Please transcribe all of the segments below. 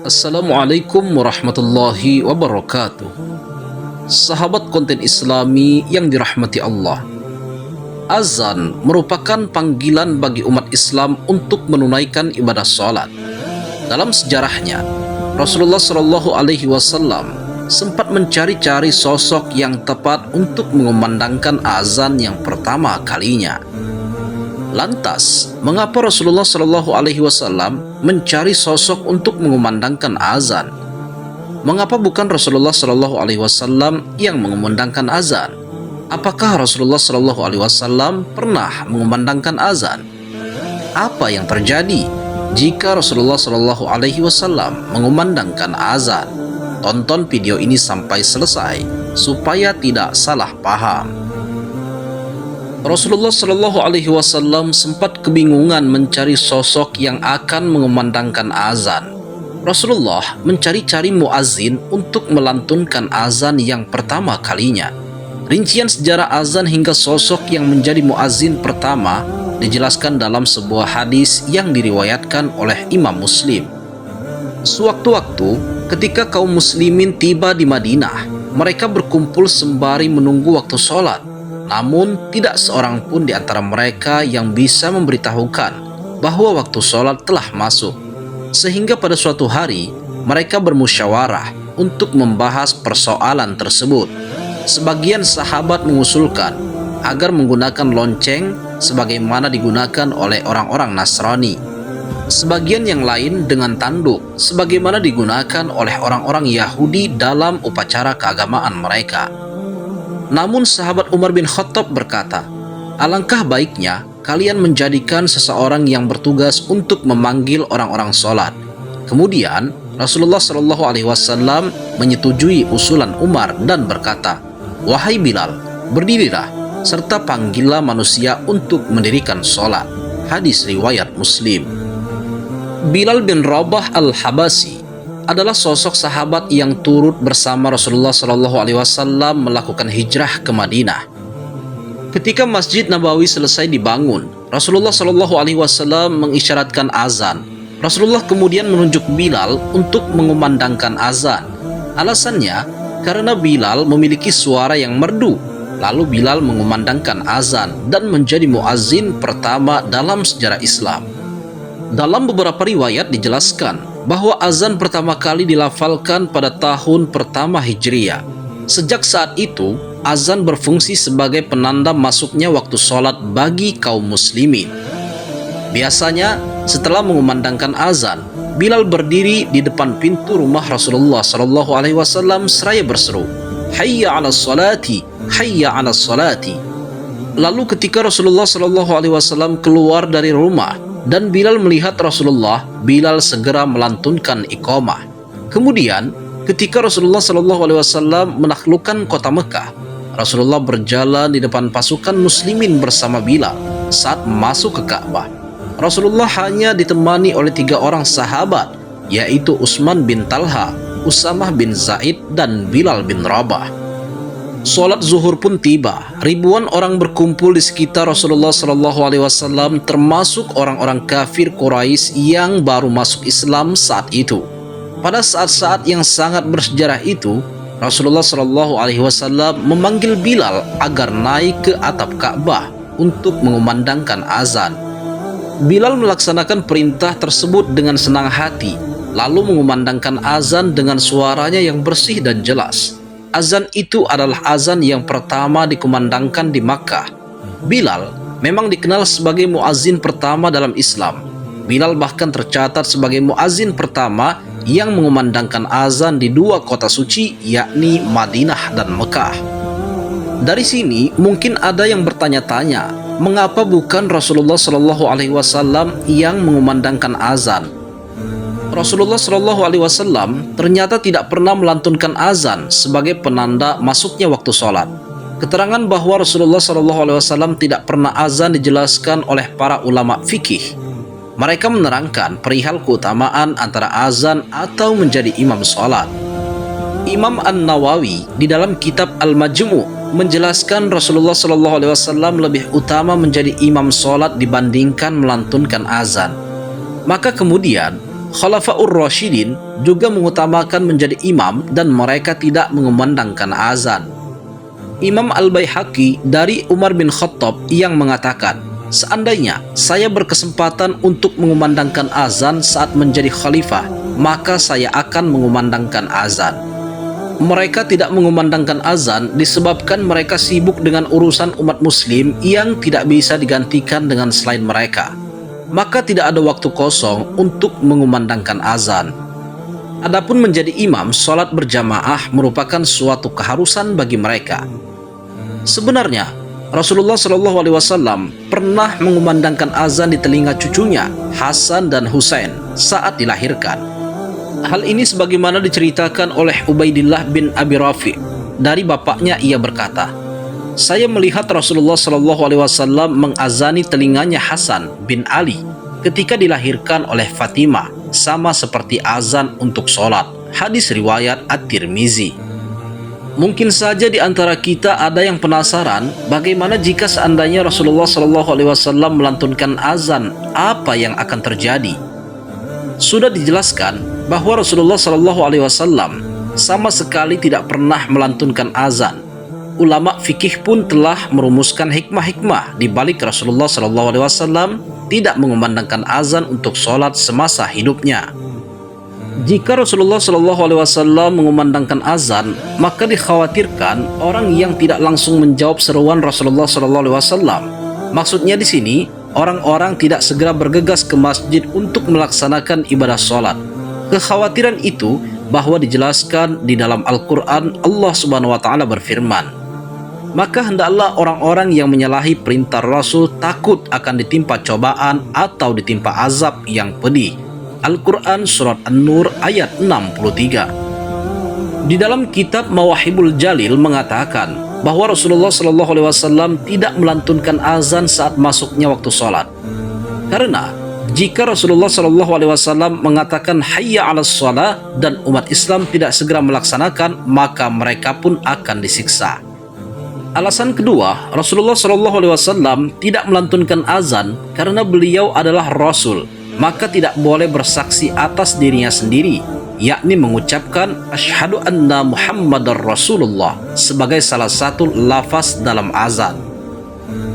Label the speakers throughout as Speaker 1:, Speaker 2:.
Speaker 1: Assalamualaikum warahmatullahi wabarakatuh. Sahabat konten Islami yang dirahmati Allah, azan merupakan panggilan bagi umat Islam untuk menunaikan ibadah salat. Dalam sejarahnya, Rasulullah Shallallahu Alaihi Wasallam sempat mencari-cari sosok yang tepat untuk mengumandangkan azan yang pertama kalinya. Lantas, mengapa Rasulullah Shallallahu Alaihi Wasallam mencari sosok untuk mengumandangkan azan? Mengapa bukan Rasulullah Shallallahu Alaihi Wasallam yang mengumandangkan azan? Apakah Rasulullah Shallallahu Alaihi Wasallam pernah mengumandangkan azan? Apa yang terjadi jika Rasulullah Shallallahu Alaihi Wasallam mengumandangkan azan? Tonton video ini sampai selesai supaya tidak salah paham. Rasulullah Shallallahu Alaihi Wasallam sempat kebingungan mencari sosok yang akan mengumandangkan azan. Rasulullah mencari-cari muazin untuk melantunkan azan yang pertama kalinya. Rincian sejarah azan hingga sosok yang menjadi muazin pertama dijelaskan dalam sebuah hadis yang diriwayatkan oleh Imam Muslim. Sewaktu-waktu ketika kaum muslimin tiba di Madinah, mereka berkumpul sembari menunggu waktu sholat. Namun, tidak seorang pun di antara mereka yang bisa memberitahukan bahwa waktu sholat telah masuk. Sehingga pada suatu hari, mereka bermusyawarah untuk membahas persoalan tersebut. Sebagian sahabat mengusulkan agar menggunakan lonceng sebagaimana digunakan oleh orang-orang Nasrani. Sebagian yang lain dengan tanduk sebagaimana digunakan oleh orang-orang Yahudi dalam upacara keagamaan mereka. Namun sahabat Umar bin Khattab berkata, alangkah baiknya kalian menjadikan seseorang yang bertugas untuk memanggil orang-orang sholat. Kemudian Rasulullah Shallallahu Alaihi Wasallam menyetujui usulan Umar dan berkata, wahai Bilal, berdirilah serta panggillah manusia untuk mendirikan sholat. Hadis riwayat Muslim. Bilal bin Rabah al-Habasi adalah sosok sahabat yang turut bersama Rasulullah Shallallahu Alaihi Wasallam melakukan hijrah ke Madinah. Ketika Masjid Nabawi selesai dibangun, Rasulullah Shallallahu Alaihi Wasallam mengisyaratkan azan. Rasulullah kemudian menunjuk Bilal untuk mengumandangkan azan. Alasannya, karena Bilal memiliki suara yang merdu. Lalu Bilal mengumandangkan azan dan menjadi muazin pertama dalam sejarah Islam. Dalam beberapa riwayat dijelaskan bahwa azan pertama kali dilafalkan pada tahun pertama Hijriyah. Sejak saat itu, azan berfungsi sebagai penanda masuknya waktu sholat bagi kaum muslimin. Biasanya, setelah mengumandangkan azan, Bilal berdiri di depan pintu rumah Rasulullah Shallallahu Alaihi Wasallam seraya berseru, "Hayya 'alas salati, hayya 'alas salati." Lalu ketika Rasulullah Shallallahu Alaihi Wasallam keluar dari rumah dan Bilal melihat Rasulullah, Bilal segera melantunkan iqamah. Kemudian, ketika Rasulullah Shallallahu Alaihi Wasallam menaklukkan kota Mekah, Rasulullah berjalan di depan pasukan muslimin bersama Bilal saat masuk ke Ka'bah. Rasulullah hanya ditemani oleh 3 orang sahabat, yaitu Utsman bin Talha, Usamah bin Zaid, dan Bilal bin Rabah. Sholat zuhur pun tiba. Ribuan orang berkumpul di sekitar Rasulullah Shallallahu Alaihi Wasallam, termasuk orang-orang kafir Quraisy yang baru masuk Islam saat itu. Pada saat-saat yang sangat bersejarah itu, Rasulullah Shallallahu Alaihi Wasallam memanggil Bilal agar naik ke atap Ka'bah untuk mengumandangkan azan. Bilal melaksanakan perintah tersebut dengan senang hati, lalu mengumandangkan azan dengan suaranya yang bersih dan jelas. Azan itu adalah azan yang pertama dikumandangkan di Makkah. Bilal memang dikenal sebagai muazin pertama dalam Islam. Bilal bahkan tercatat sebagai muazin pertama yang mengumandangkan azan di 2 kota suci, yakni Madinah dan Mekah. Dari sini mungkin ada yang bertanya-tanya, mengapa bukan Rasulullah Shallallahu Alaihi Wasallam yang mengumandangkan azan? Rasulullah Shallallahu Alaihi Wasallam ternyata tidak pernah melantunkan azan sebagai penanda masuknya waktu sholat. Keterangan bahwa Rasulullah Shallallahu Alaihi Wasallam tidak pernah azan dijelaskan oleh para ulama fikih. Mereka menerangkan perihal keutamaan antara azan atau menjadi imam sholat. Imam An-Nawawi di dalam kitab Al-Majmu' menjelaskan Rasulullah Shallallahu Alaihi Wasallam lebih utama menjadi imam sholat dibandingkan melantunkan azan. Maka kemudian Khulafaur Rasyidin juga mengutamakan menjadi imam dan mereka tidak mengumandangkan azan. Imam Al-Baihaqi dari Umar bin Khattab yang mengatakan, seandainya saya berkesempatan untuk mengumandangkan azan saat menjadi khalifah, maka saya akan mengumandangkan azan. Mereka tidak mengumandangkan azan disebabkan mereka sibuk dengan urusan umat muslim yang tidak bisa digantikan dengan selain mereka. Maka tidak ada waktu kosong untuk mengumandangkan azan. Adapun menjadi imam sholat berjamaah merupakan suatu keharusan bagi mereka. Sebenarnya Rasulullah SAW pernah mengumandangkan azan di telinga cucunya Hasan dan Husain saat dilahirkan. Hal ini sebagaimana diceritakan oleh Ubaidillah bin Abi Rafi. Dari bapaknya ia berkata, saya melihat Rasulullah SAW mengazani telinganya Hasan bin Ali ketika dilahirkan oleh Fatimah, sama seperti azan untuk sholat. Hadis riwayat At-Tirmizi. Mungkin saja di antara kita ada yang penasaran bagaimana jika seandainya Rasulullah SAW melantunkan azan, apa yang akan terjadi? Sudah dijelaskan bahwa Rasulullah SAW sama sekali tidak pernah melantunkan azan. Ulama fikih pun telah merumuskan hikmah-hikmah di balik Rasulullah SAW tidak mengumandangkan azan untuk sholat semasa hidupnya. Jika Rasulullah SAW mengumandangkan azan, maka dikhawatirkan orang yang tidak langsung menjawab seruan Rasulullah SAW. Maksudnya di sini, orang-orang tidak segera bergegas ke masjid untuk melaksanakan ibadah sholat. Kekhawatiran itu bahwa dijelaskan di dalam Al-Quran. Allah Subhanahu wa Ta'ala berfirman, maka hendaklah orang-orang yang menyalahi perintah Rasul takut akan ditimpa cobaan atau ditimpa azab yang pedih. Al-Quran Surat An-Nur ayat 63. Di dalam kitab Mawahibul Jalil mengatakan bahwa Rasulullah SAW tidak melantunkan azan saat masuknya waktu sholat. Karena jika Rasulullah SAW mengatakan hayya 'alas shalah dan umat Islam tidak segera melaksanakan, maka mereka pun akan disiksa. Alasan kedua, Rasulullah SAW tidak melantunkan azan karena beliau adalah Rasul, maka tidak boleh bersaksi atas dirinya sendiri, yakni mengucapkan asyhadu anna Muhammadar Rasulullah sebagai salah satu lafaz dalam azan.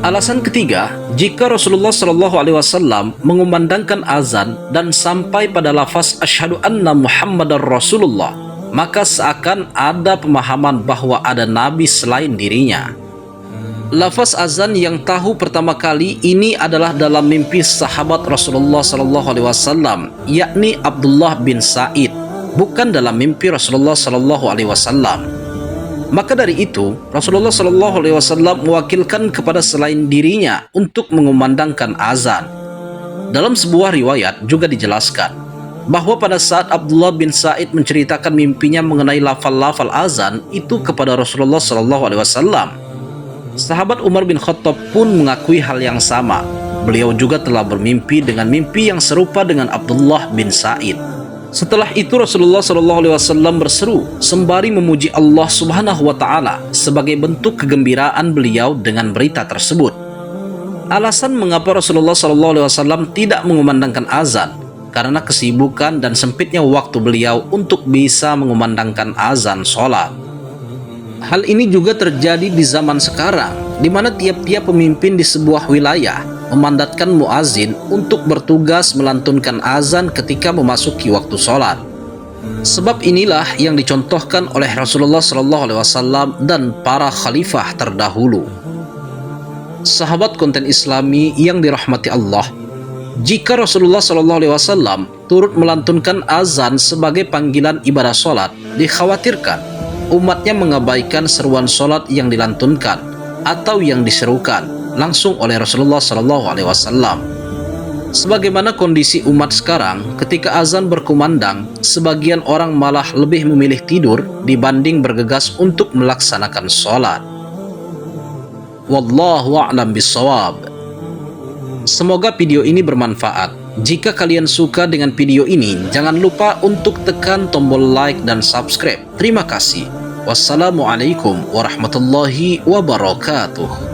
Speaker 1: Alasan ketiga, jika Rasulullah SAW mengumandangkan azan dan sampai pada lafaz asyhadu anna Muhammadar Rasulullah, maka seakan ada pemahaman bahwa ada nabi selain dirinya. Lafaz azan yang tahu pertama kali ini adalah dalam mimpi sahabat Rasulullah SAW, yakni Abdullah bin Sa'id, bukan dalam mimpi Rasulullah SAW. Maka dari itu, Rasulullah SAW mewakilkan kepada selain dirinya untuk mengumandangkan azan. Dalam sebuah riwayat juga dijelaskan bahwa pada saat Abdullah bin Sa'id menceritakan mimpinya mengenai lafal-lafal azan itu kepada Rasulullah SAW, sahabat Umar bin Khattab pun mengakui hal yang sama. Beliau juga telah bermimpi dengan mimpi yang serupa dengan Abdullah bin Sa'id. Setelah itu Rasulullah SAW berseru sembari memuji Allah Subhanahu wa Ta'ala sebagai bentuk kegembiraan beliau dengan berita tersebut. Alasan mengapa Rasulullah SAW tidak mengumandangkan azan karena kesibukan dan sempitnya waktu beliau untuk bisa mengumandangkan azan sholat. Hal ini juga terjadi di zaman sekarang, di mana tiap-tiap pemimpin di sebuah wilayah memandatkan muazin untuk bertugas melantunkan azan ketika memasuki waktu sholat. Sebab inilah yang dicontohkan oleh Rasulullah SAW dan para khalifah terdahulu. Sahabat konten Islami yang dirahmati Allah, jika Rasulullah SAW turut melantunkan azan sebagai panggilan ibadah sholat, dikhawatirkan umatnya mengabaikan seruan sholat yang dilantunkan atau yang diserukan langsung oleh Rasulullah SAW. Sebagaimana kondisi umat sekarang, ketika azan berkumandang, sebagian orang malah lebih memilih tidur dibanding bergegas untuk melaksanakan sholat. Wallahu a'lam bishawab. Semoga video ini bermanfaat. Jika kalian suka dengan video ini, jangan lupa untuk tekan tombol like dan subscribe. Terima kasih. Wassalamualaikum warahmatullahi wabarakatuh.